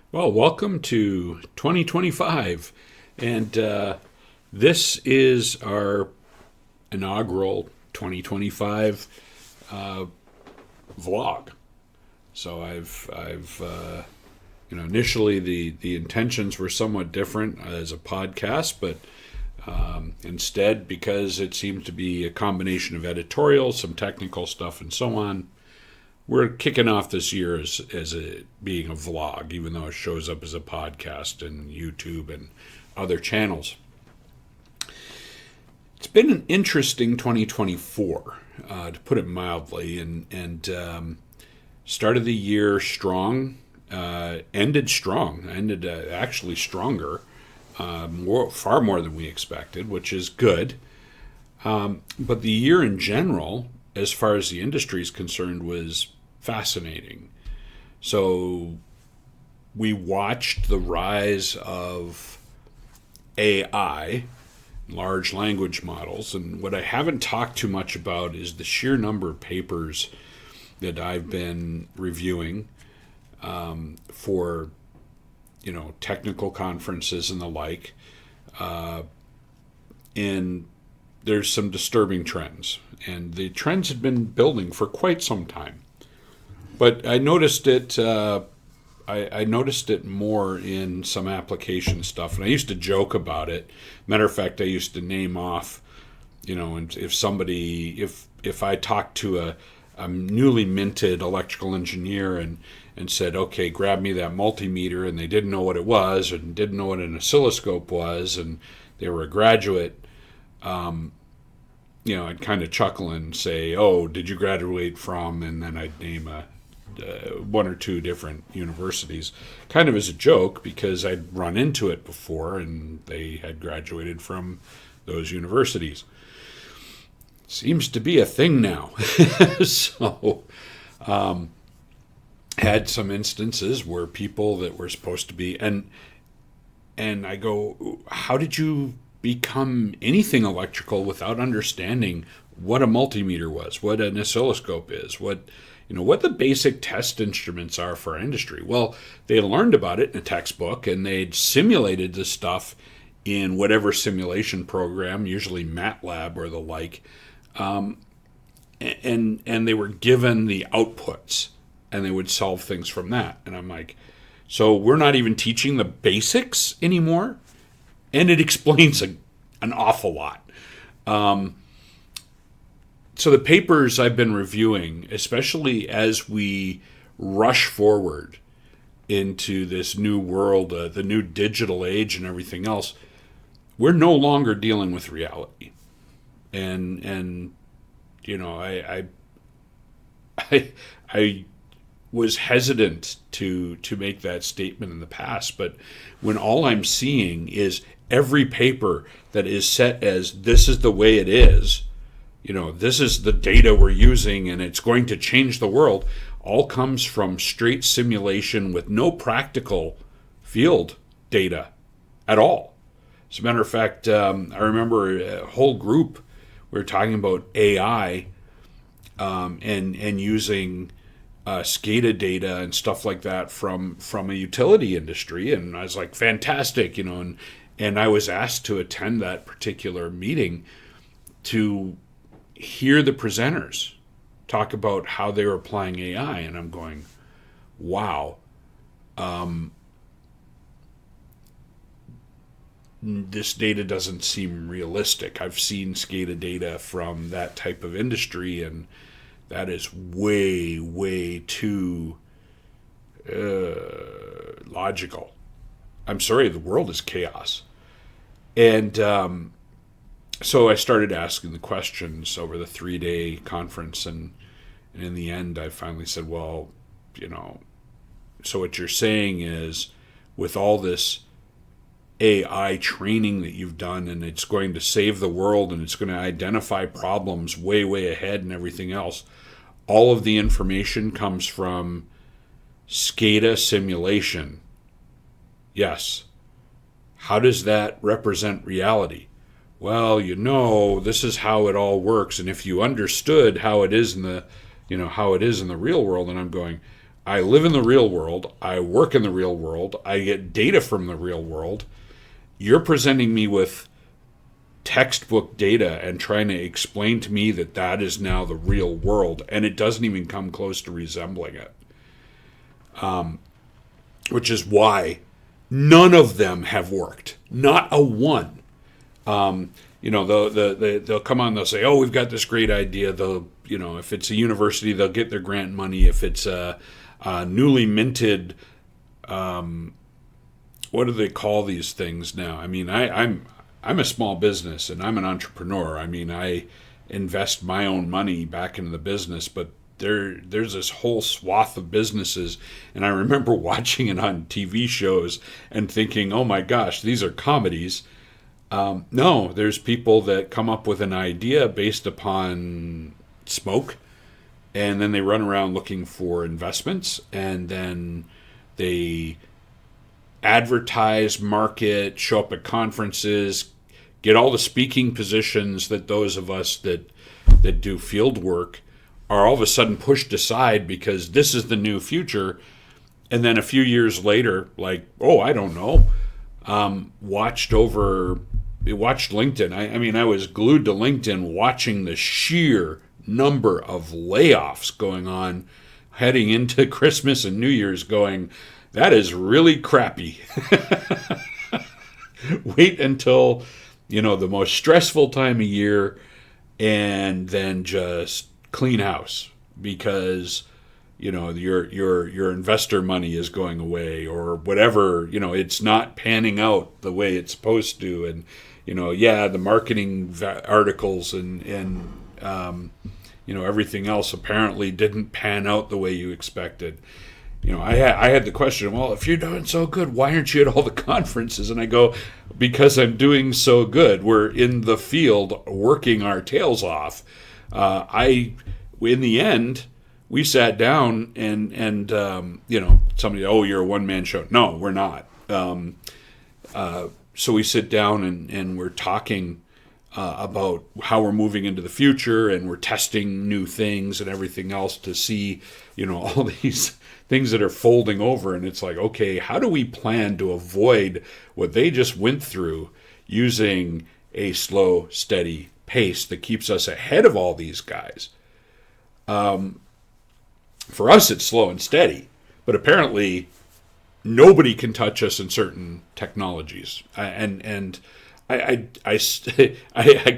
Well, welcome to 2025, and this is our inaugural 2025 vlog. So initially the intentions were somewhat different as a podcast, but instead, because it seemed to be a combination of editorial, some technical stuff, and so on, we're kicking off this year as being a vlog, even though it shows up as a podcast and YouTube and other channels. It's been an interesting 2024, to put it mildly, and started the year strong, ended strong, actually stronger, far more than we expected, which is good. But the year in general, as far as the industry is concerned, was fascinating. So we watched the rise of AI, large language models, and what I haven't talked too much about is the sheer number of papers that I've been reviewing for technical conferences and the like, and there's some disturbing trends, and the trends had been building for quite some time. But I noticed it. I noticed it more in some application stuff, and I used to joke about it. Matter of fact, I used to name off, and if I talked to a newly minted electrical engineer and said, okay, grab me that multimeter, and they didn't know what it was and didn't know what an oscilloscope was, and they were a graduate, I'd kind of chuckle and say, oh, did you graduate from, and then I'd name one or two different universities, kind of as a joke, because I'd run into it before and they had graduated from those universities. Seems to be a thing now. So, had some instances where people that were supposed to be, and I go, how did you become anything electrical without understanding what a multimeter was, what an oscilloscope is, what the basic test instruments are for our industry? Well, they learned about it in a textbook, and they'd simulated this stuff in whatever simulation program, usually MATLAB or the like, and they were given the outputs, and they would solve things from that. And I'm like, so we're not even teaching the basics anymore? And it explains an awful lot. So the papers I've been reviewing, especially as we rush forward into this new world, the new digital age and everything else, we're no longer dealing with reality. And I was hesitant to make that statement in the past, but when all I'm seeing is every paper that is set as this is the way it is, this is the data we're using and it's going to change the world, all comes from straight simulation with no practical field data at all. As a matter of fact, I remember a whole group, we were talking about AI and using SCADA data and stuff like that from a utility industry, and I was like, fantastic, and I was asked to attend that particular meeting to hear the presenters talk about how they were applying AI, and I'm going, wow, this data doesn't seem realistic. I've seen SCADA data from that type of industry, and that is way, way too logical. I'm sorry, the world is chaos. And so I started asking the questions over the 3-day conference, and in the end I finally said, well, so what you're saying is, with all this AI training that you've done, and it's going to save the world, and it's going to identify problems way, way ahead and everything else, all of the information comes from SCADA simulation. Yes. How does that represent reality? Well, this is how it all works, and if you understood how it is in the real world, and I'm going, I live in the real world. I work in the real world. I get data from the real world. You're presenting me with textbook data and trying to explain to me that that is now the real world, and it doesn't even come close to resembling it. Which is why none of them have worked. Not a one. They'll come on, they'll say, oh, we've got this great idea. They'll, if it's a university, they'll get their grant money. If it's a newly minted, what do they call these things now? I mean, I'm a small business and I'm an entrepreneur. I mean, I invest my own money back into the business, but there's this whole swath of businesses, and I remember watching it on TV shows and thinking, oh my gosh, these are comedies. No, there's people that come up with an idea based upon smoke, and then they run around looking for investments, and then they advertise, market, show up at conferences, get all the speaking positions that those of us that do field work are all of a sudden pushed aside because this is the new future. And then a few years later, like, oh, I don't know, watched LinkedIn. I mean, I was glued to LinkedIn watching the sheer number of layoffs going on heading into Christmas and New Year's, going, that is really crappy. Wait until, the most stressful time of year, and then just clean house because your investor money is going away or whatever. It's not panning out the way it's supposed to, and the marketing articles and everything else apparently didn't pan out the way you expected. I had the question, well, if you're doing so good, why aren't you at all the conferences? And I go, because I'm doing so good. We're in the field working our tails off. In the end, we sat down and somebody, oh, you're a one-man show. No, we're not. So we sit down and we're talking about how we're moving into the future, and we're testing new things and everything else to see, all these things that are folding over. And it's like, okay, how do we plan to avoid what they just went through using a slow, steady pace that keeps us ahead of all these guys? For us, it's slow and steady, but apparently nobody can touch us in certain technologies. I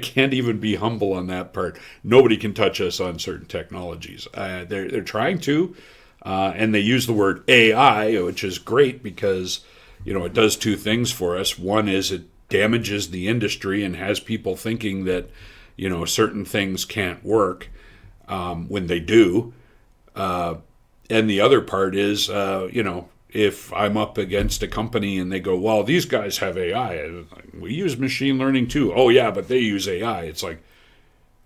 can't even be humble on that part. Nobody can touch us on certain technologies. They're trying to, and they use the word AI, which is great because it does two things for us. One is it damages the industry and has people thinking that certain things can't work when they do. And the other part is, if I'm up against a company and they go, well, these guys have AI. We use machine learning too. Oh, yeah, but they use AI. It's like,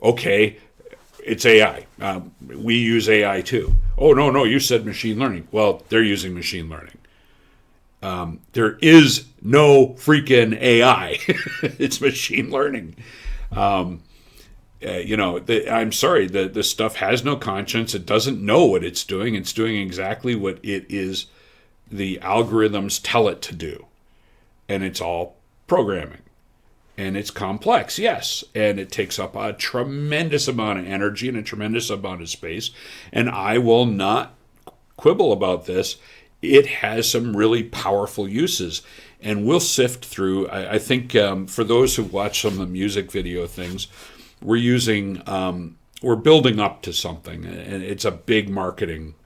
okay, it's AI. We use AI too. Oh, no, you said machine learning. Well, they're using machine learning. There is no freaking AI. It's machine learning. I'm sorry, the stuff has no conscience. It doesn't know what it's doing. It's doing exactly what it is. The algorithms tell it to do. And it's all programming. And it's complex, yes. And it takes up a tremendous amount of energy and a tremendous amount of space. And I will not quibble about this. It has some really powerful uses. And we'll sift through. I think for those who watch some of the music video things, we're building up to something. And it's a big marketing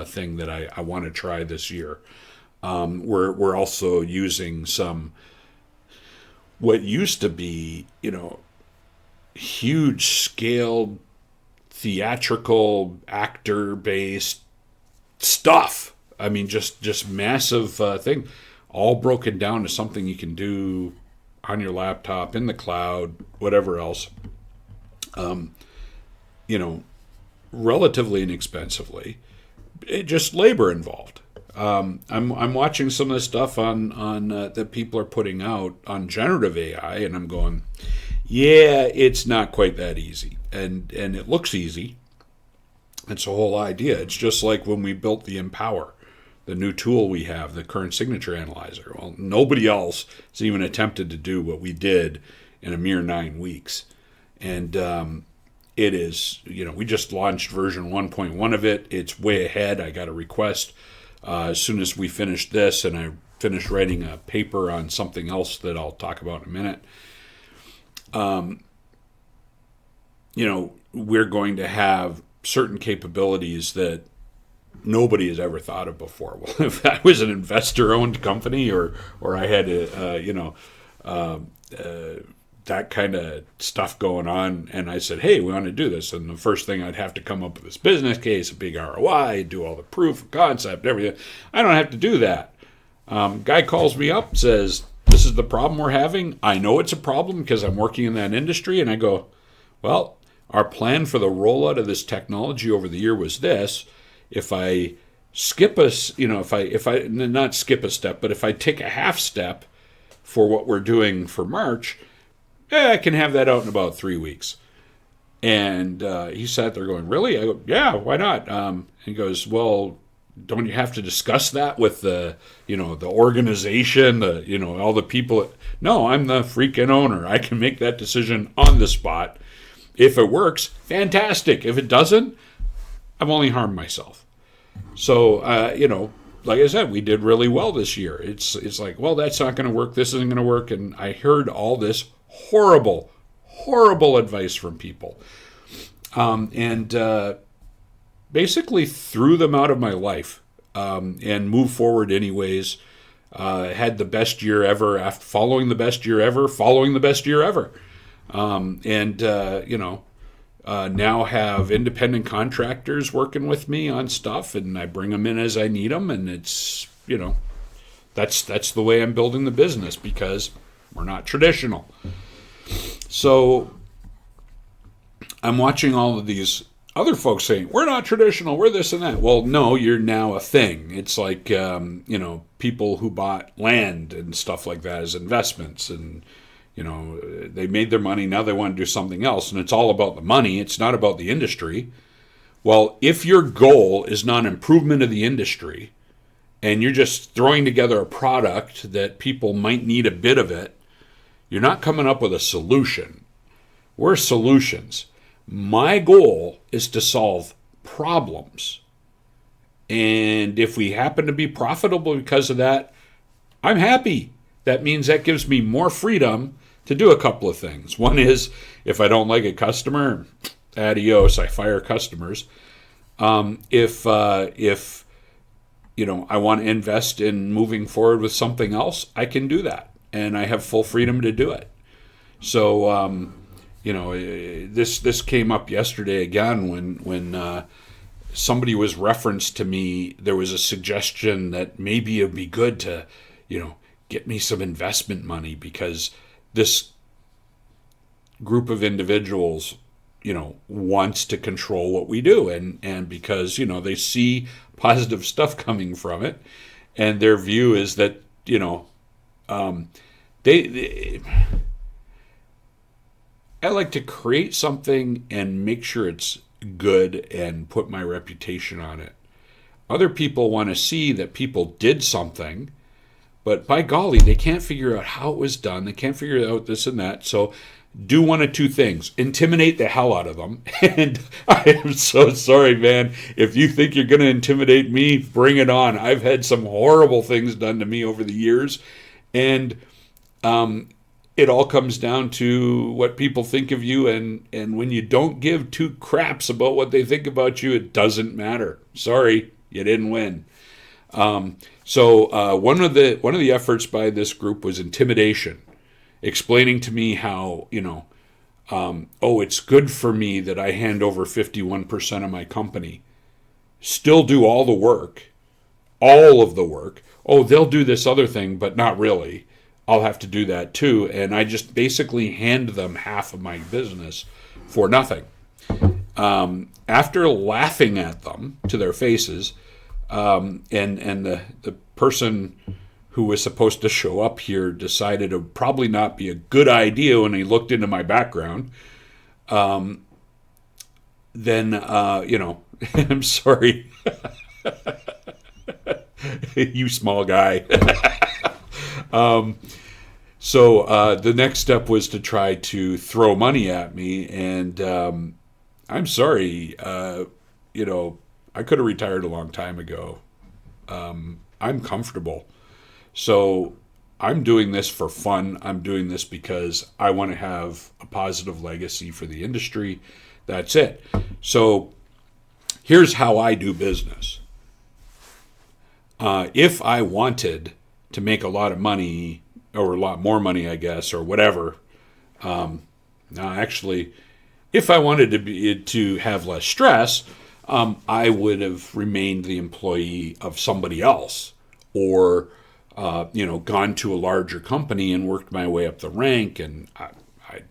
thing that I want to try this year. We're also using some what used to be, huge scaled theatrical actor based stuff. I mean, just massive thing, all broken down to something you can do on your laptop, in the cloud, whatever else. Relatively inexpensively. Just labor involved. I'm watching some of the stuff on that people are putting out on generative AI, and I'm going, yeah, it's not quite that easy, and it looks easy, It's the whole idea. It's just like when we built the Empower, the new tool we have, the current signature analyzer. Well, nobody else has even attempted to do what we did in a mere 9 weeks. And it is, we just launched version 1.1 of it. It's way ahead. I got a request as soon as we finished this, and I finished writing a paper on something else that I'll talk about in a minute. We're going to have certain capabilities that nobody has ever thought of before. Well, if I was an investor-owned company, or I had that kind of stuff going on, and I said, hey, we want to do this, and the first thing I'd have to come up with this business case, a big ROI, do all the proof of concept, everything. I don't have to do that. Guy calls me up, says, this is the problem we're having. I know it's a problem because I'm working in that industry, and I go, well, our plan for the rollout of this technology over the year was this. If I skip if I not skip a step, but if I take a half step for what we're doing for March, I can have that out in about 3 weeks. And he sat there going, really? I go, yeah, why not? He goes, well, don't you have to discuss that with the organization, all the people? No, I'm the freaking owner. I can make that decision on the spot. If it works, fantastic. If it doesn't, I've only harmed myself. So, like I said, we did really well this year. It's like, well, that's not going to work. This isn't going to work. And I heard all this horrible, horrible advice from people. And basically threw them out of my life and moved forward anyways. Had the best year ever, following the best year ever, now have independent contractors working with me on stuff, and I bring them in as I need them, and it's, that's the way I'm building the business, because we're not traditional. So I'm watching all of these other folks saying, we're not traditional, we're this and that. Well, no, you're now a thing. It's like, people who bought land and stuff like that as investments, and they made their money, now they want to do something else, and it's all about the money, it's not about the industry. Well, if your goal is not improvement of the industry, and you're just throwing together a product that people might need a bit of it, you're not coming up with a solution. We're solutions. My goal is to solve problems. And if we happen to be profitable because of that, I'm happy. That means that gives me more freedom to do a couple of things. One is, if I don't like a customer, adios, I fire customers. If I want to invest in moving forward with something else, I can do that, and I have full freedom to do it. So, this came up yesterday again when somebody was referenced to me. There was a suggestion that maybe it'd be good to, get me some investment money, because this group of individuals, wants to control what we do, and because, they see positive stuff coming from it, and their view is that, I like to create something and make sure it's good and put my reputation on it. Other people want to see that people did something, but by golly, they can't figure out how it was done. They can't figure out this and that. So do one of two things. Intimidate the hell out of them. And I am so sorry, man. If you think you're going to intimidate me, bring it on. I've had some horrible things done to me over the years. And it all comes down to what people think of you. And when you don't give two craps about what they think about you, it doesn't matter. Sorry, you didn't win. So one of the efforts by this group was intimidation, explaining to me how, it's good for me that I hand over 51% of my company, still do all of the work. Oh, they'll do this other thing, but not really. I'll have to do that too. And I just basically hand them half of my business for nothing. After laughing at them to their faces, and the person who was supposed to show up here decided it would probably not be a good idea when he looked into my background, then I'm sorry. You small guy. So the next step was to try to throw money at me, and I'm sorry. I could have retired a long time ago. I'm comfortable. So I'm doing this for fun. I'm doing this because I want to have a positive legacy for the industry. That's it. So here's how I do business. If I wanted to make a lot of money, or a lot more money, I guess, or whatever. Now, actually, if I wanted to have less stress, I would have remained the employee of somebody else, or gone to a larger company and worked my way up the rank, and I'd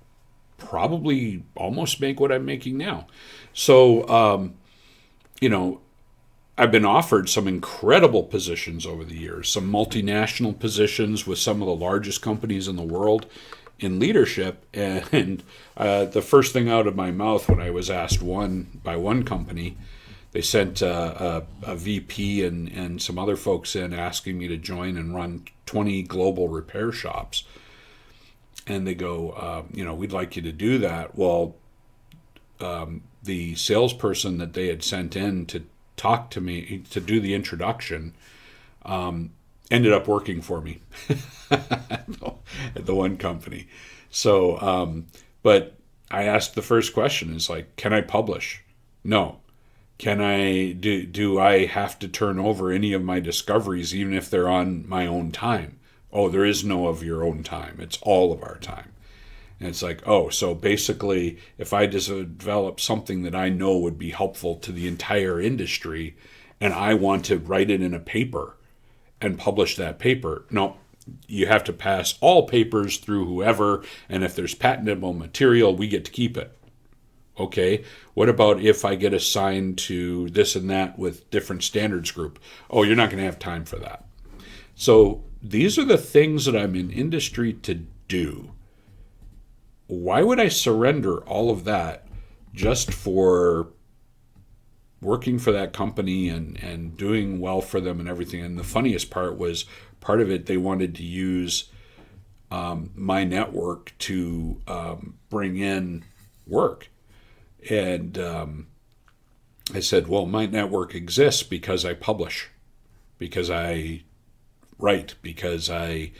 probably almost make what I'm making now. So, I've been offered some incredible positions over the years, some multinational positions with some of the largest companies in the world in leadership. And the first thing out of my mouth when I was asked by one company, they sent a VP and some other folks in asking me to join and run 20 global repair shops. And they go, we'd like you to do that. Well, the salesperson that they had sent in to talk to me to do the introduction ended up working for me at the one company. So, but I asked the first question is like, can I publish? No. Can I do I have to turn over any of my discoveries even if they're on my own time? Oh, there is no of your own time. It's all of our time. And it's like, oh, so basically, if I just develop something that I know would be helpful to the entire industry, and I want to write it in a paper and publish that paper, no, you have to pass all papers through whoever, and if there's patentable material, we get to keep it. Okay, what about if I get assigned to this and that with different standards group? Oh, you're not going to have time for that. So these are the things that I'm in industry to do. Why would I surrender all of that just for working for that company and doing well for them and everything? And the funniest part was, part of it, they wanted to use my network to bring in work. And I said, well, my network exists because I publish, because I write, because I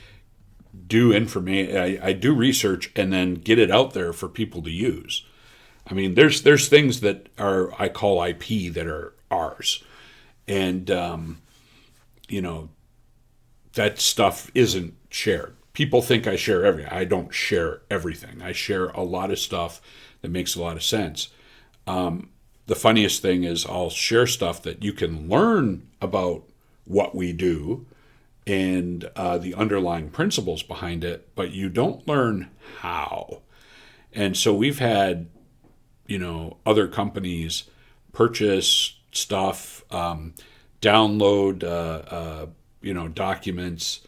do information, I do research and then get it out there for people to use. I mean, there's things that are, I call IP, that are ours, and that stuff isn't shared. People think I share everything. I don't share everything. I share a lot of stuff that makes a lot of sense. The funniest thing is I'll share stuff that you can learn about what we do and the underlying principles behind it, but you don't learn how. And so we've had, other companies purchase stuff, download, documents,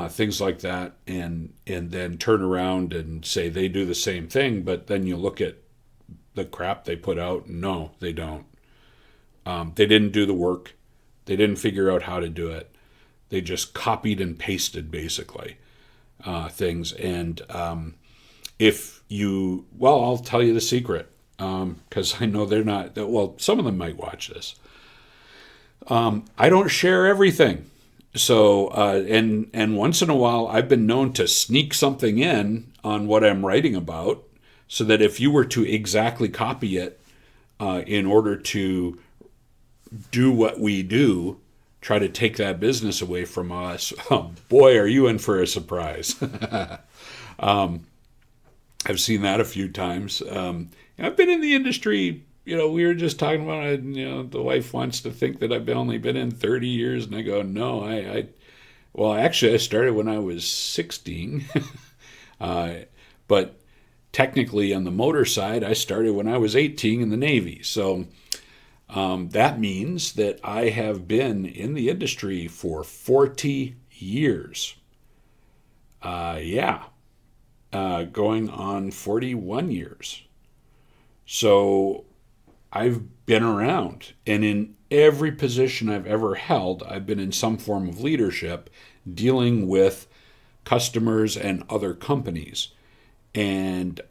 things like that, and then turn around and say they do the same thing, but then you look at the crap they put out, and no, they don't. They didn't do the work. They didn't figure out how to do it. They just copied and pasted, basically, things. And I'll tell you the secret, because I know they're not, well, some of them might watch this. I don't share everything. So, and once in a while, I've been known to sneak something in on what I'm writing about, so that if you were to exactly copy it in order to do what we do, try to take that business away from us, oh boy, are you in for a surprise. I've seen that a few times. I've been in the industry, we were just talking about it, the wife wants to think that I've only been in 30 years, and I go, no, actually I started when I was 16, but technically on the motor side, I started when I was 18 in the Navy. So that means that I have been in the industry for 40 years. Going on 41 years. So I've been around, and in every position I've ever held, I've been in some form of leadership dealing with customers and other companies, and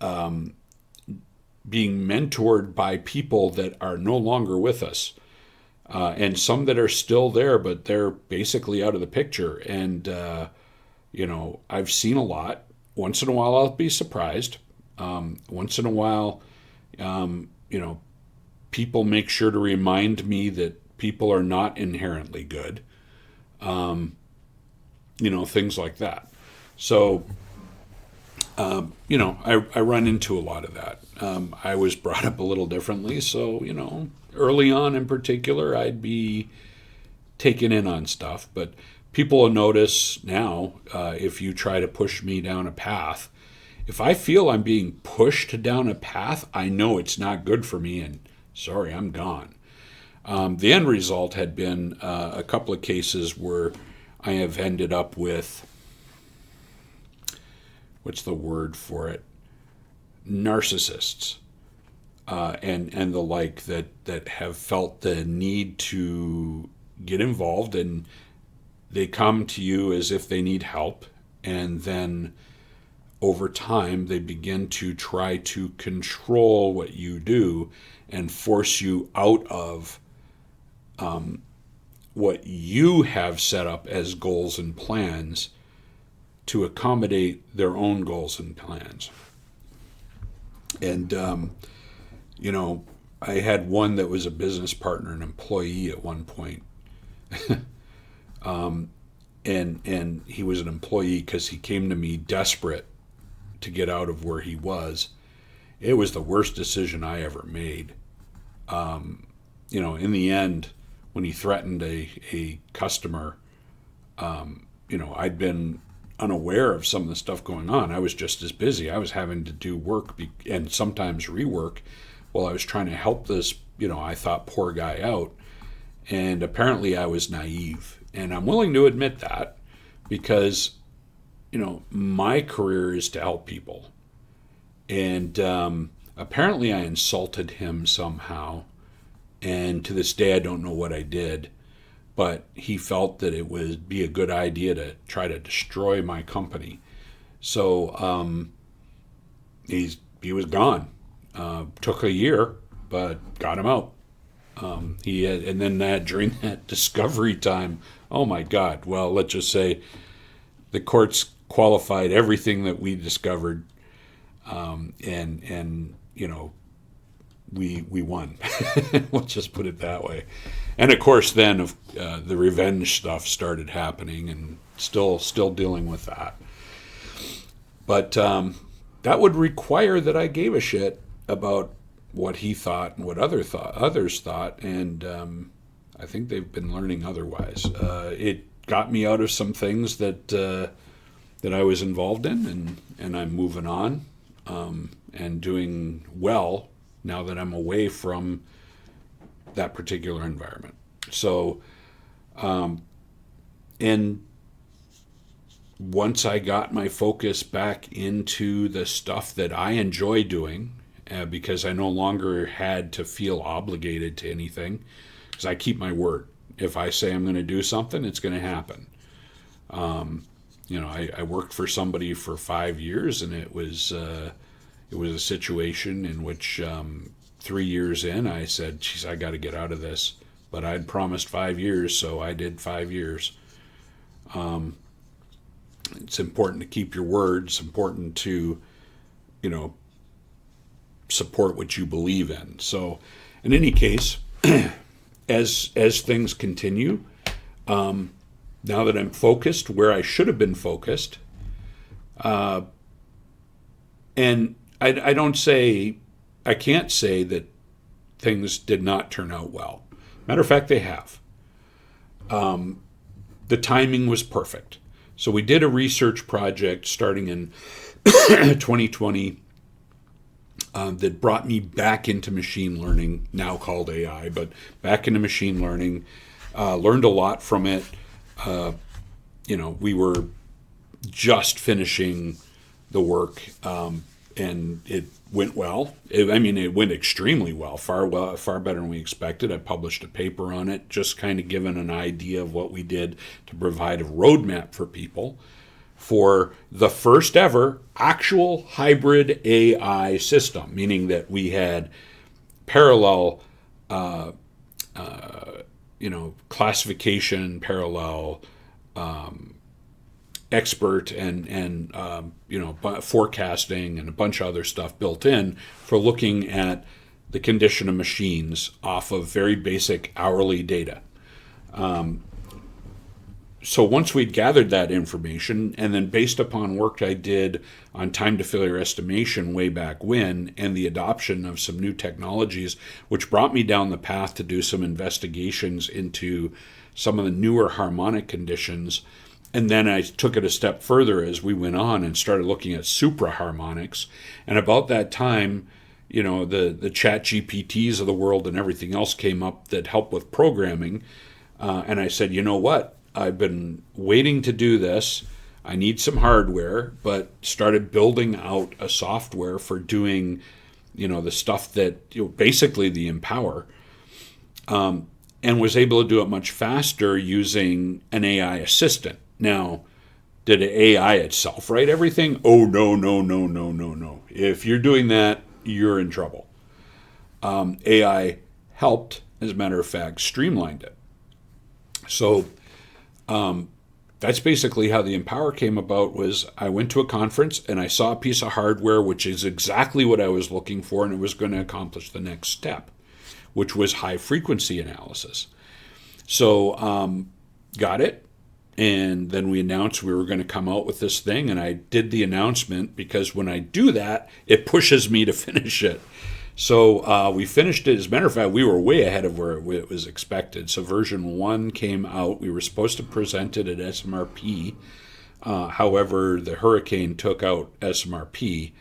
being mentored by people that are no longer with us, and some that are still there, but they're basically out of the picture. And, I've seen a lot. Once in a while, I'll be surprised. Once in a while, people make sure to remind me that people are not inherently good. Things like that. So, I run into a lot of that. I was brought up a little differently, so, early on in particular, I'd be taken in on stuff. But people will notice now, if you try to push me down a path, if I feel I'm being pushed down a path, I know it's not good for me, and sorry, I'm gone. The end result had been a couple of cases where I have ended up with, what's the word for it? Narcissists, and the like, that have felt the need to get involved, and they come to you as if they need help, and then over time they begin to try to control what you do and force you out of what you have set up as goals and plans to accommodate their own goals and plans. And, I had one that was a business partner, an employee at one point. And he was an employee because he came to me desperate to get out of where he was. It was the worst decision I ever made. In the end, when he threatened a customer, I'd been unaware of some of the stuff going on. I was just as busy. I was having to do work and sometimes rework while I was trying to help this, I thought, poor guy out. And apparently I was naive. And I'm willing to admit that because, my career is to help people. And apparently I insulted him somehow. And to this day, I don't know what I did. But he felt that it would be a good idea to try to destroy my company. So he was gone. Took a year, but got him out. And then during that discovery time, oh my God! Well, let's just say the courts qualified everything that we discovered, and we won. Let's just put it that way. And of course, then the revenge stuff started happening, and still dealing with that. But that would require that I gave a shit about what he thought and what others thought, and I think they've been learning otherwise. It got me out of some things that I was involved in, and I'm moving on and doing well now that I'm away from that particular environment. So, and once I got my focus back into the stuff that I enjoy doing, because I no longer had to feel obligated to anything, because I keep my word. If I say I'm going to do something, it's going to happen. I worked for somebody for 5 years, and it was a situation in which 3 years in, I said, geez, I got to get out of this. But I'd promised 5 years, so I did 5 years. It's important to keep your word. It's important to, support what you believe in. So, in any case, as things continue, now that I'm focused where I should have been focused, and I can't say that things did not turn out well. Matter of fact, they have. The timing was perfect. So we did a research project starting in 2020 that brought me back into machine learning, now called AI, but back into machine learning. Learned a lot from it. We were just finishing the work. and it went well. It went extremely well, far better than we expected. I published a paper on it, just kind of giving an idea of what we did to provide a roadmap for people for the first ever actual hybrid AI system, meaning that we had parallel, classification, parallel expert and forecasting and a bunch of other stuff built in for looking at the condition of machines off of very basic hourly data. So once we'd gathered that information, and then based upon work I did on time to failure estimation way back when, and the adoption of some new technologies, which brought me down the path to do some investigations into some of the newer harmonic conditions. And then I took it a step further as we went on and started looking at supraharmonics. And about that time, the chat GPTs of the world and everything else came up that help with programming. And I said, you know what? I've been waiting to do this. I need some hardware, but started building out a software for doing, the stuff that, basically the Empower, and was able to do it much faster using an AI assistant. Now, did AI itself write everything? Oh, no. If you're doing that, you're in trouble. AI helped, as a matter of fact, streamlined it. So that's basically how the Empower came about. Was I went to a conference and I saw a piece of hardware which is exactly what I was looking for, and it was going to accomplish the next step, which was high frequency analysis. So got it, and then we announced we were going to come out with this thing, and I did the announcement because when I do that, it pushes me to finish it. So we finished it. As a matter of fact, we were way ahead of where it was expected. So version 1 came out. We were supposed to present it at SMRP. However, the hurricane took out SMRP.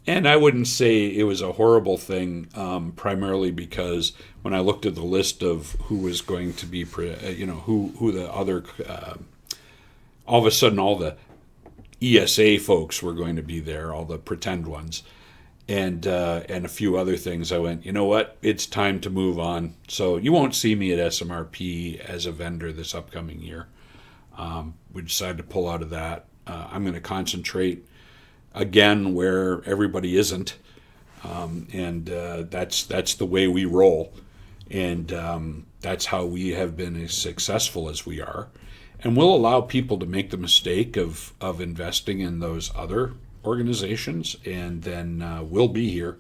And I wouldn't say it was a horrible thing, primarily because when I looked at the list of who was going to be, who the other, all of a sudden all the ESA folks were going to be there, all the pretend ones. And a few other things, I went, you know what, it's time to move on. So you won't see me at SMRP as a vendor this upcoming year. We decided to pull out of that. I'm going to concentrate again where everybody isn't, and that's the way we roll, and that's how we have been as successful as we are. And we'll allow people to make the mistake of investing in those other organizations, and then we'll be here.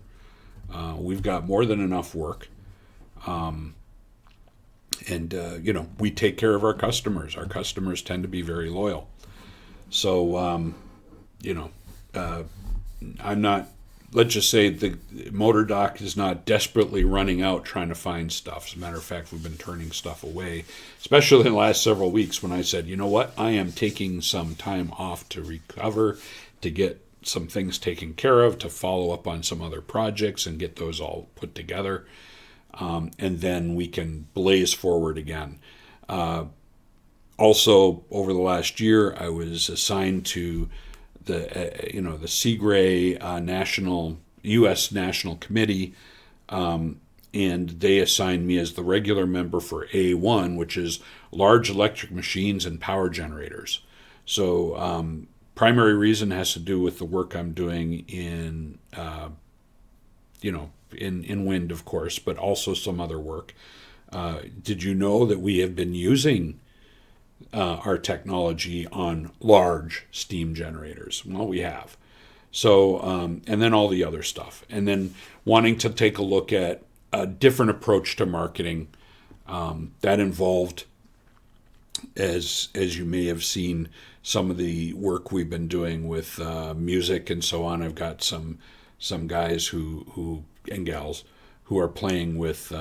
We've got more than enough work, and we take care of our customers. Our customers tend to be very loyal. So I'm not, let's just say the MotorDoc is not desperately running out trying to find stuff. As a matter of fact, we've been turning stuff away, especially in the last several weeks when I said, you know what, I am taking some time off to recover, to get some things taken care of, to follow up on some other projects and get those all put together. And then we can blaze forward again. Also, over the last year, I was assigned to the CGRE National U.S. National Committee, and they assigned me as the regular member for A1, which is large electric machines and power generators. So primary reason has to do with the work I'm doing in wind, of course, but also some other work. Did you know that we have been using our technology on large steam generators? Well, we have. So, and then all the other stuff. And then wanting to take a look at a different approach to marketing that involved, as you may have seen, some of the work we've been doing with music and so on. I've got some guys who and gals who are playing with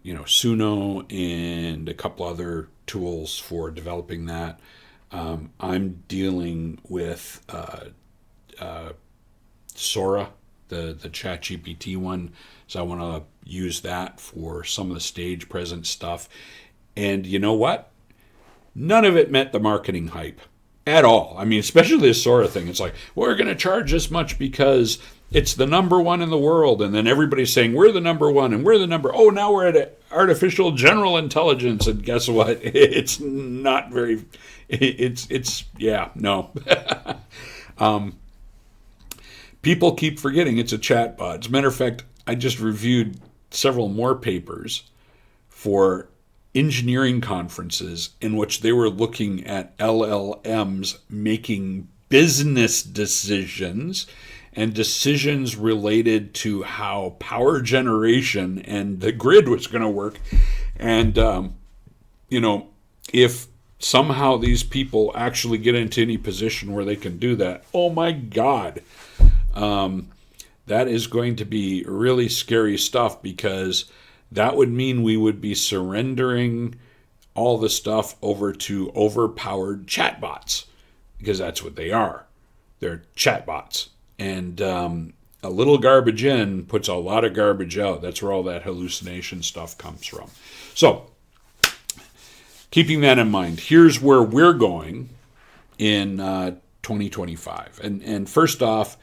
Suno and a couple other tools for developing that. I'm dealing with Sora, the ChatGPT one, so I want to use that for some of the stage present stuff. And you know what? None of it met the marketing hype. at all. I mean, especially this sort of thing. It's like, we're going to charge this much because it's the number one in the world. And then everybody's saying, we're the number one and we're the number. Oh, now we're at artificial general intelligence. And guess what? It's not very, yeah, no. People keep forgetting it's a chatbot. As a matter of fact, I just reviewed several more papers for engineering conferences in which they were looking at LLMs making business decisions and decisions related to how power generation and the grid was going to work. And, if somehow these people actually get into any position where they can do that, oh my God, that is going to be really scary stuff, because that would mean we would be surrendering all the stuff over to overpowered chatbots, because that's what they are. They're chatbots. And a little garbage in puts a lot of garbage out. That's where all that hallucination stuff comes from. So, keeping that in mind, here's where we're going in 2025. And first off,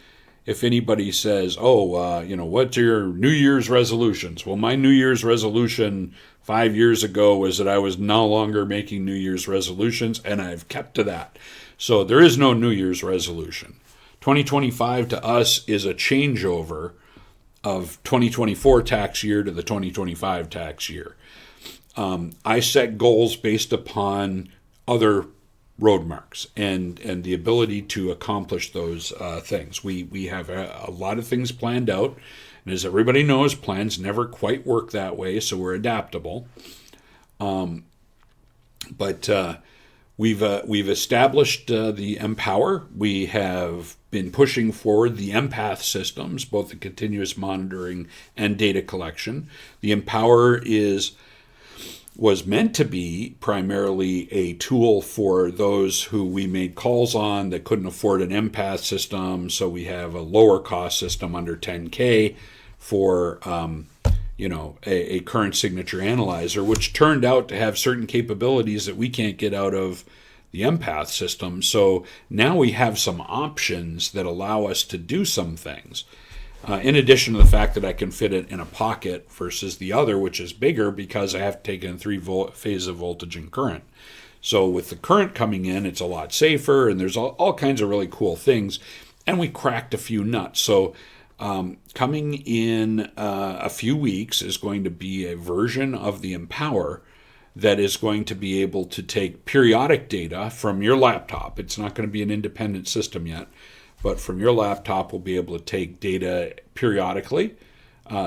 if anybody says, what's your New Year's resolutions? Well, my New Year's resolution 5 years ago was that I was no longer making New Year's resolutions, and I've kept to that. So there is no New Year's resolution. 2025 to us is a changeover of 2024 tax year to the 2025 tax year. I set goals based upon other road marks and the ability to accomplish those things. We have a lot of things planned out, and as everybody knows, plans never quite work that way, so we're adaptable. But we've established the Empower. We have been pushing forward the empath systems, both the continuous monitoring and data collection. The Empower was meant to be primarily a tool for those who we made calls on that couldn't afford an empath system. So we have a lower cost system under 10K for a current signature analyzer, which turned out to have certain capabilities that we can't get out of the empath system. So now we have some options that allow us to do some things. In addition to the fact that I can fit it in a pocket versus the other, which is bigger because I have to take in 3 phases of voltage and current. So with the current coming in, it's a lot safer, and there's all kinds of really cool things. And we cracked a few nuts. So coming in a few weeks is going to be a version of the Empower that is going to be able to take periodic data from your laptop. It's not going to be an independent system yet, but from your laptop, we'll be able to take data periodically.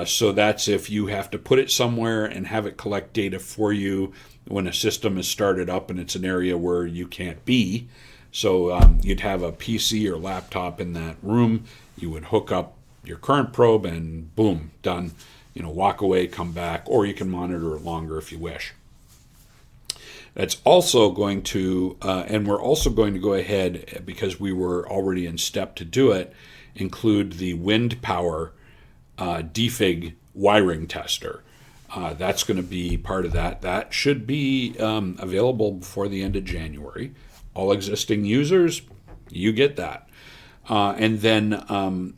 So that's if you have to put it somewhere and have it collect data for you when a system is started up and it's an area where you can't be. So you'd have a PC or laptop in that room. You would hook up your current probe and boom, done. Walk away, come back, or you can monitor it longer if you wish. That's also going to, and we're also going to go ahead, because we were already in step to do it, include the wind power defig wiring tester. That's going to be part of that. That should be available before the end of January. All existing users, you get that. And then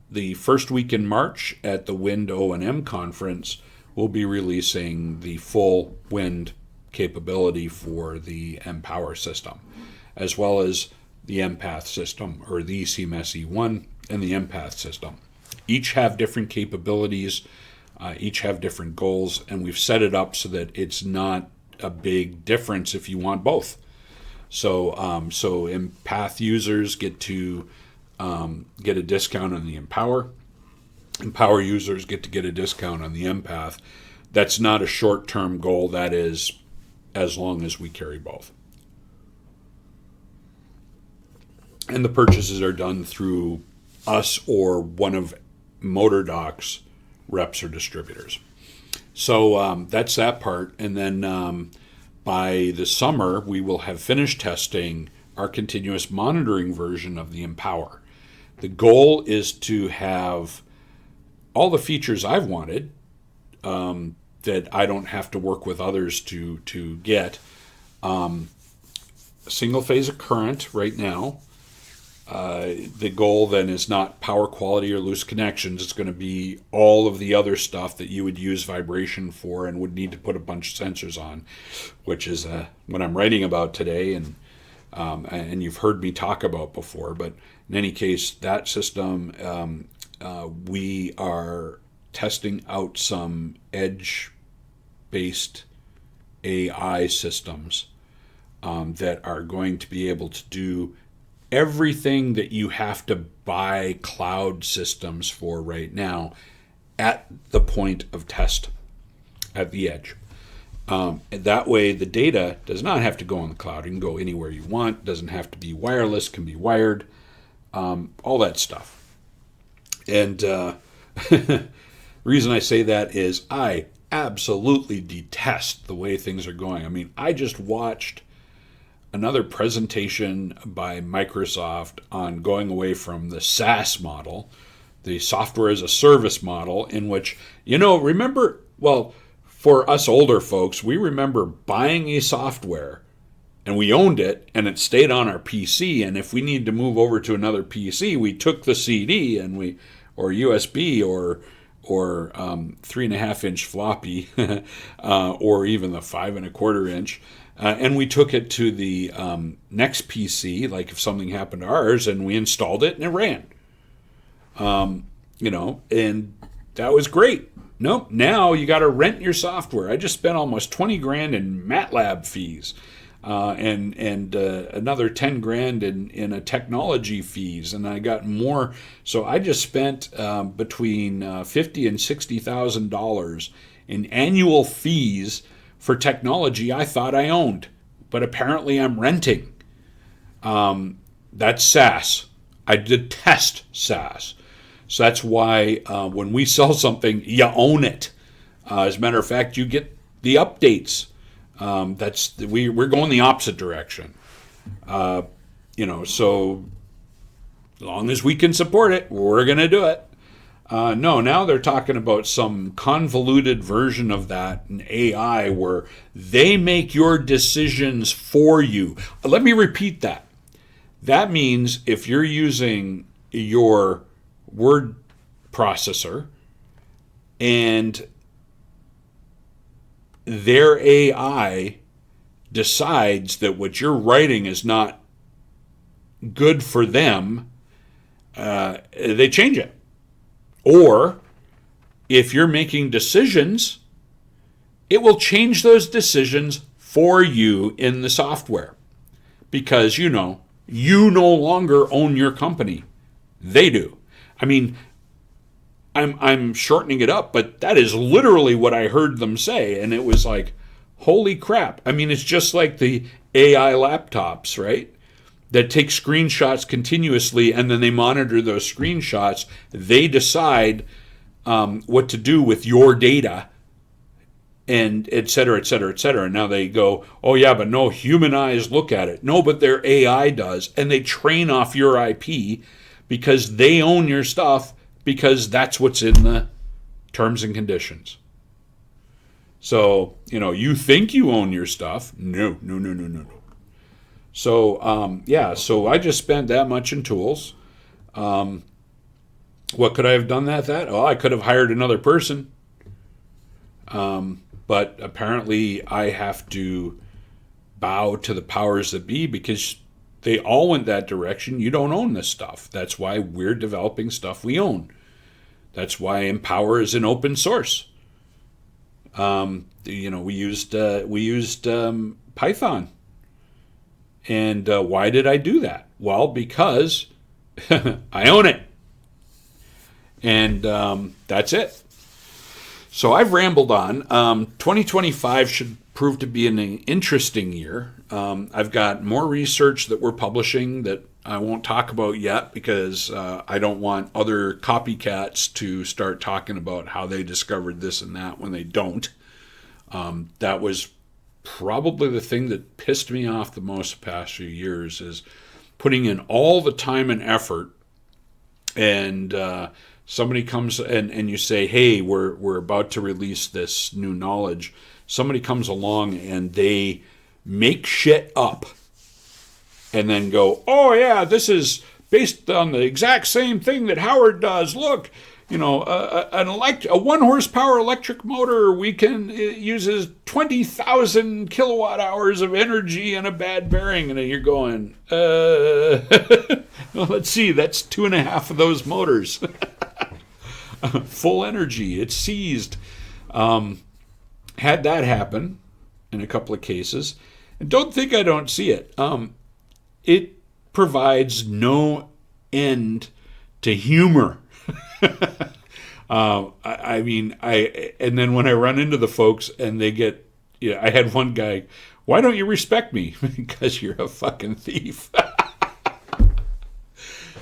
the first week in March at the Wind O&M conference, we'll be releasing the full wind capability for the Empower system, as well as the empath system, or the CMS E1 and the empath system. Each have different capabilities, each have different goals, and we've set it up so that it's not a big difference if you want both. So empath users get to get a discount on the Empower. Empower users get to get a discount on the empath. That's not a short-term goal. That is as long as we carry both. And the purchases are done through us or one of MotorDoc's reps or distributors. So that's that part. And then by the summer, we will have finished testing our continuous monitoring version of the Empower. The goal is to have all the features I've wanted, that I don't have to work with others to get, single phase of current right now. The goal then is not power quality or loose connections. It's going to be all of the other stuff that you would use vibration for and would need to put a bunch of sensors on, which is what I'm writing about today, and you've heard me talk about before. But in any case, that system, we are testing out some edge-based AI systems that are going to be able to do everything that you have to buy cloud systems for right now at the point of test at the edge. That way the data does not have to go on the cloud. It can go anywhere you want. It doesn't have to be wireless, can be wired, all that stuff. And the reason I say that is I absolutely detest the way things are going. I mean, I just watched another presentation by Microsoft on going away from the SaaS model, the software as a service model, in which, remember, well, for us older folks, we remember buying a software and we owned it and it stayed on our PC. And if we needed to move over to another PC, we took the CD and or USB or 3.5-inch floppy, or even the 5.25-inch. And we took it to the next PC, like if something happened to ours, and we installed it and it ran. And that was great. Nope, now you got to rent your software. I just spent almost $20,000 in MATLAB fees, and another $10,000 in a technology fees, and I got more. So I just spent between $50,000 and $60,000 in annual fees for technology I thought I owned, but apparently I'm renting. That's SaaS. I detest SaaS. So that's why when we sell something, you own it. As a matter of fact, you get the updates. We're going the opposite direction. So as long as we can support it, we're going to do it. No, now they're talking about some convoluted version of that in AI where they make your decisions for you. Let me repeat that. That means if you're using your word processor and their AI decides that what you're writing is not good for them, they change it. Or if you're making decisions, it will change those decisions for you in the software. Because, you no longer own your company. They do. I mean, I'm shortening it up, but that is literally what I heard them say. And it was like, holy crap. I mean, it's just like the AI laptops, right? That take screenshots continuously, and then they monitor those screenshots. They decide what to do with your data, and et cetera, et cetera, et cetera. And now they go, oh yeah, but no human eyes look at it. No, but their AI does, and they train off your IP because they own your stuff, because that's what's in the terms and conditions. So, you think you own your stuff. No. So, so I just spent that much in tools. What could I have done that? Oh, I could have hired another person. But apparently I have to bow to the powers that be because they all went that direction. You don't own this stuff. That's why we're developing stuff we own. That's why Empower is an open source. We used Python. And why did I do that? Well, because I own it. And that's it. So I've rambled on. 2025 should prove to be an interesting year. I've got more research that we're publishing that I won't talk about yet because I don't want other copycats to start talking about how they discovered this and that when they don't. That was probably the thing that pissed me off the most the past few years is putting in all the time and effort, and somebody comes and you say, hey, we're about to release this new knowledge. Somebody comes along and they make shit up and then go, oh yeah, this is based on the exact same thing that Howard does. Look, a 1 horsepower electric motor it uses 20,000 kilowatt hours of energy and a bad bearing, and then you're going, well, let's see, that's 2.5 of those motors. Full energy, it's seized. Had that happen in a couple of cases, and don't think I don't see it. It provides no end to humor. And then when I run into the folks and they get, I had one guy, why don't you respect me? Because you're a fucking thief.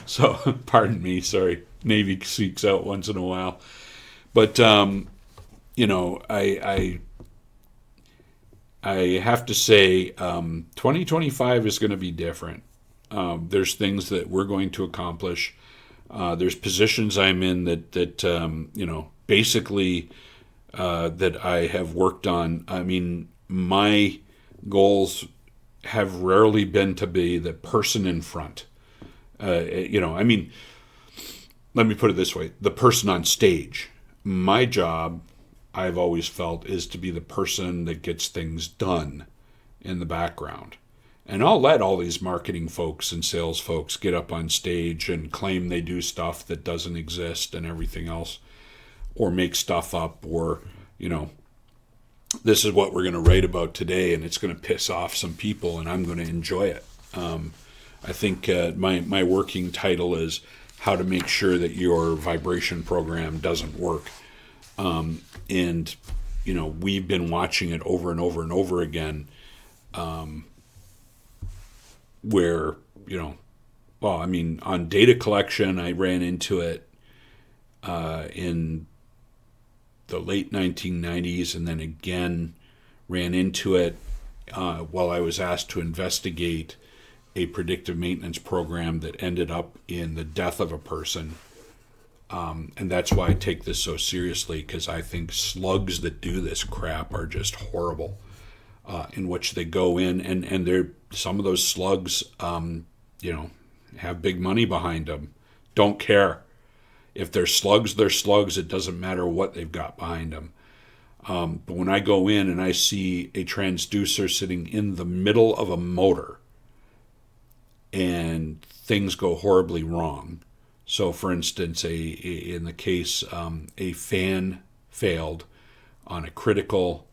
So, pardon me, sorry. Navy seeks out once in a while. But, I have to say, 2025 is going to be different. There's things that we're going to accomplish. There's positions I'm in that basically that I have worked on. I mean, my goals have rarely been to be the person in front. Let me put it this way: the person on stage. My job, I've always felt, is to be the person that gets things done in the background. And I'll let all these marketing folks and sales folks get up on stage and claim they do stuff that doesn't exist and everything else, or make stuff up, or, this is what we're going to write about today and it's going to piss off some people and I'm going to enjoy it. I think my working title is how to make sure that your vibration program doesn't work. And we've been watching it over and over and over again. Where, on data collection, I ran into it in the late 1990s, and then again ran into it while I was asked to investigate a predictive maintenance program that ended up in the death of a person. And that's why I take this so seriously, because I think slugs that do this crap are just horrible. In which they go in, and they're, some of those slugs, have big money behind them. Don't care. If they're slugs, they're slugs. It doesn't matter what they've got behind them. But when I go in and I see a transducer sitting in the middle of a motor and things go horribly wrong. So, for instance, in the case, a fan failed on a critical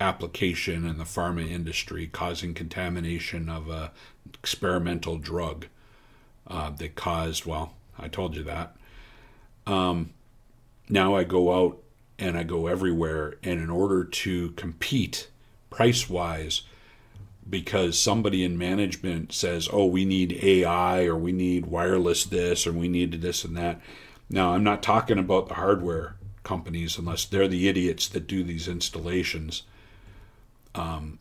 application in the pharma industry, causing contamination of a experimental drug that caused, well, I told you that. Now I go out and I go everywhere, and in order to compete price-wise, because somebody in management says, oh, we need AI, or we need wireless this, or we need this and that. Now, I'm not talking about the hardware companies, unless they're the idiots that do these installations. And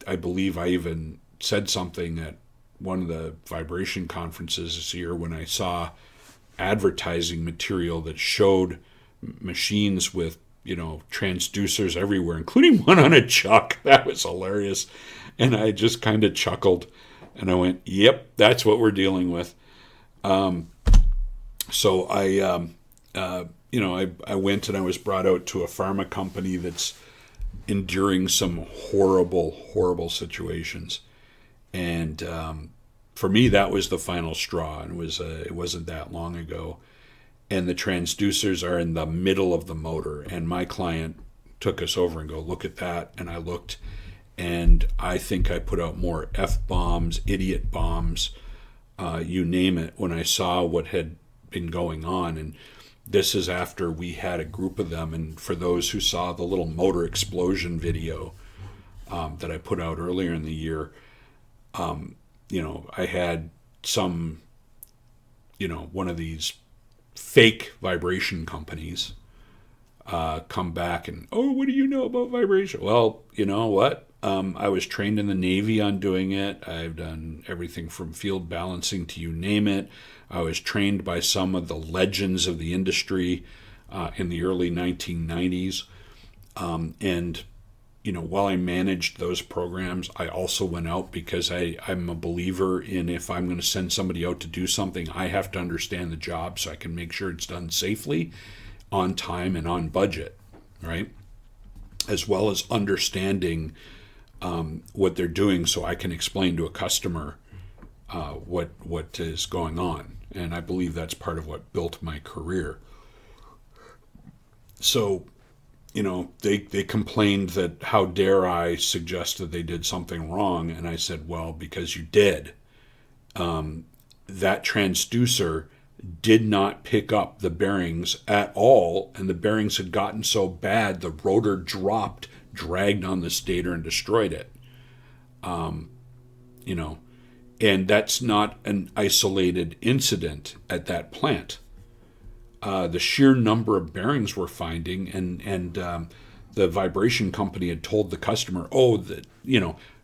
I believe I even said something at one of the vibration conferences this year when I saw advertising material that showed machines with, transducers everywhere, including one on a chuck. That was hilarious. And I just kind of chuckled and I went, yep, that's what we're dealing with. So I went and I was brought out to a pharma company that's enduring some horrible, horrible situations. And for me, that was the final straw. And it wasn't that long ago. And the transducers are in the middle of the motor. And my client took us over and go, look at that. And I looked, and I think I put out more F-bombs, idiot bombs, you name it, when I saw what had been going on. And this is after we had a group of them. And for those who saw the little motor explosion video that I put out earlier in the year, I had some, one of these fake vibration companies come back and, oh, what do you know about vibration? Well, you know what? I was trained in the Navy on doing it. I've done everything from field balancing to you name it. I was trained by some of the legends of the industry in the early 1990s. And while I managed those programs, I also went out because I'm a believer in, if I'm going to send somebody out to do something, I have to understand the job so I can make sure it's done safely, on time, and on budget, right? As well as understanding what they're doing so I can explain to a customer what is going on. And I believe that's part of what built my career. So, they complained that how dare I suggest that they did something wrong. And I said, well, because you did. That transducer did not pick up the bearings at all. And the bearings had gotten so bad, the rotor dropped, dragged on the stator, and destroyed it. And that's not an isolated incident at that plant. The sheer number of bearings we're finding, and the vibration company had told the customer, that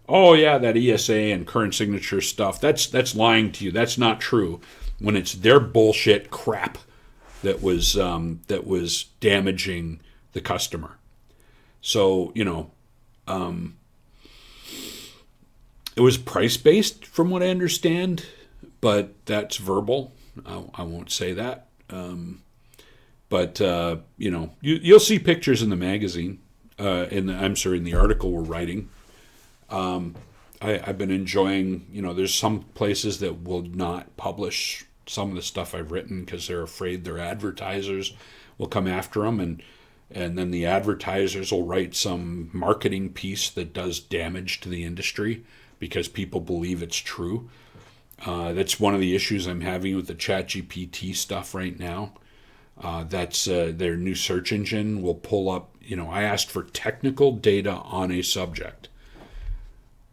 ESA and current signature stuff, that's lying to you. That's not true. When it's their bullshit crap that was damaging the customer. So it was price-based from what I understand, but that's verbal. I won't say that. But you'll see pictures in the magazine, in the article we're writing. I've been enjoying, there's some places that will not publish some of the stuff I've written because they're afraid their advertisers will come after them, and then the advertisers will write some marketing piece that does damage to the industry because people believe it's true. That's one of the issues I'm having with the ChatGPT stuff right now. That's their new search engine will pull up, I asked for technical data on a subject.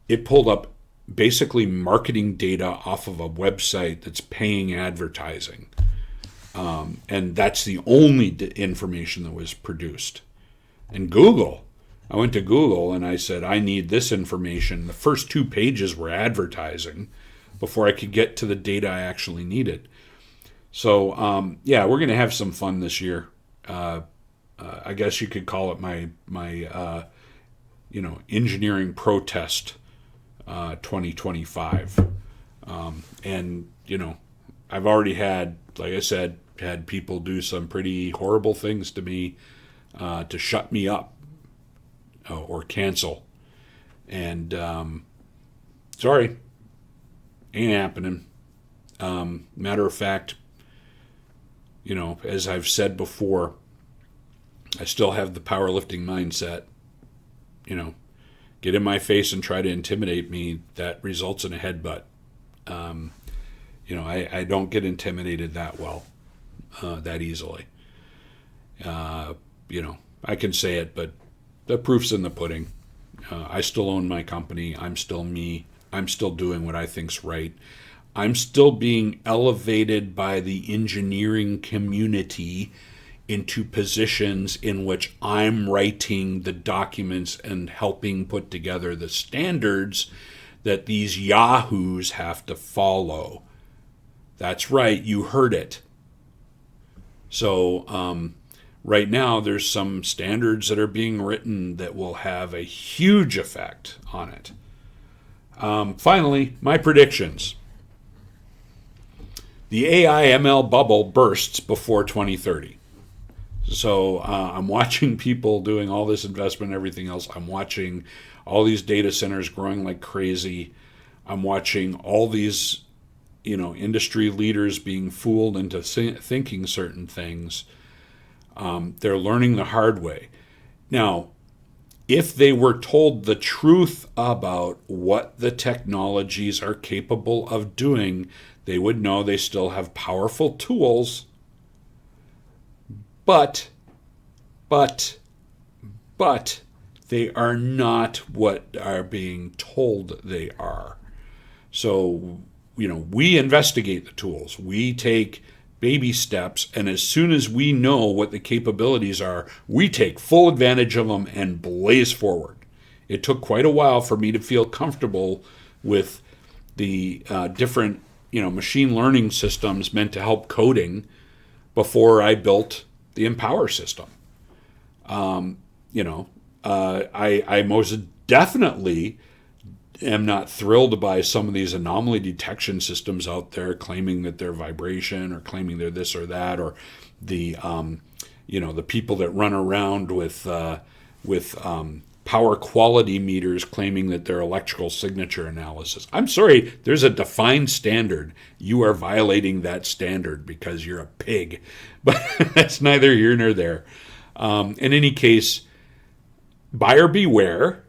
It pulled up basically marketing data off of a website that's paying advertising. And that's the only information that was produced. And I went to Google and I said, I need this information. The first 2 pages were advertising before I could get to the data I actually needed. So, we're going to have some fun this year. I guess you could call it my engineering protest 2025. And, I've already had, like I said, people do some pretty horrible things to me to shut me up or cancel. And, sorry, ain't happening. Matter of fact, as I've said before, I still have the powerlifting mindset. Get in my face and try to intimidate me, that results in a headbutt. I don't get intimidated that well, that easily. I can say it, but the proof's in the pudding. I still own my company. I'm still me. I'm still doing what I think's right. I'm still being elevated by the engineering community into positions in which I'm writing the documents and helping put together the standards that these yahoos have to follow. That's right, you heard it. So right now there's some standards that are being written that will have a huge effect on it. Finally, my predictions. The AI ML bubble bursts before 2030. So I'm watching people doing all this investment and everything else. I'm watching all these data centers growing like crazy. I'm watching all these, industry leaders being fooled into thinking certain things. They're learning the hard way. Now, if they were told the truth about what the technologies are capable of doing, they would know they still have powerful tools, but they are not what are being told they are. So, we investigate the tools. We take baby steps, and as soon as we know what the capabilities are, we take full advantage of them and blaze forward. It took quite a while for me to feel comfortable with the different machine learning systems meant to help coding before I built the Empower system. I most definitely am not thrilled by some of these anomaly detection systems out there claiming that they're vibration or claiming they're this or that, or the the people that run around with power quality meters claiming that they're electrical signature analysis. I'm sorry, there's a defined standard. You are violating that standard because you're a pig. But that's neither here nor there. In any case, buyer beware.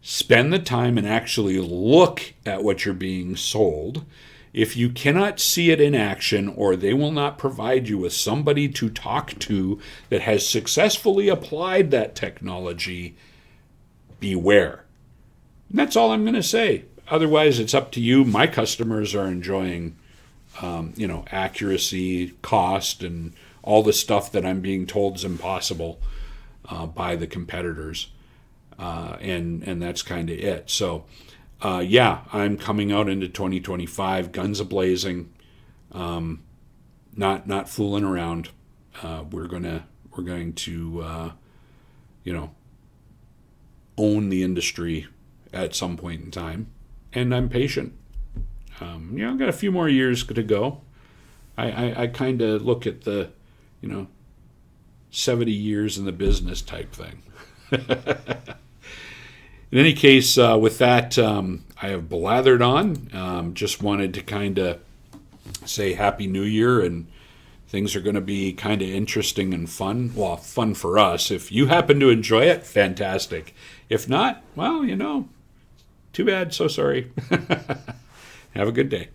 Spend the time and actually look at what you're being sold. If you cannot see it in action, or they will not provide you with somebody to talk to that has successfully applied that technology, beware. And that's all I'm going to say. Otherwise, it's up to you. My customers are enjoying, accuracy, cost, and all the stuff that I'm being told is impossible by the competitors. And that's kind of it. So, I'm coming out into 2025, guns a-blazing, not fooling around. We're going to own the industry at some point in time, and I'm patient. I've got a few more years to go. I kind of look at the 70 years in the business type thing. In any case, with that, I have blathered on. Just wanted to kind of say Happy New Year, and things are going to be kind of interesting and fun. Well, fun for us. If you happen to enjoy it, fantastic. If not, well, too bad, so sorry. Have a good day.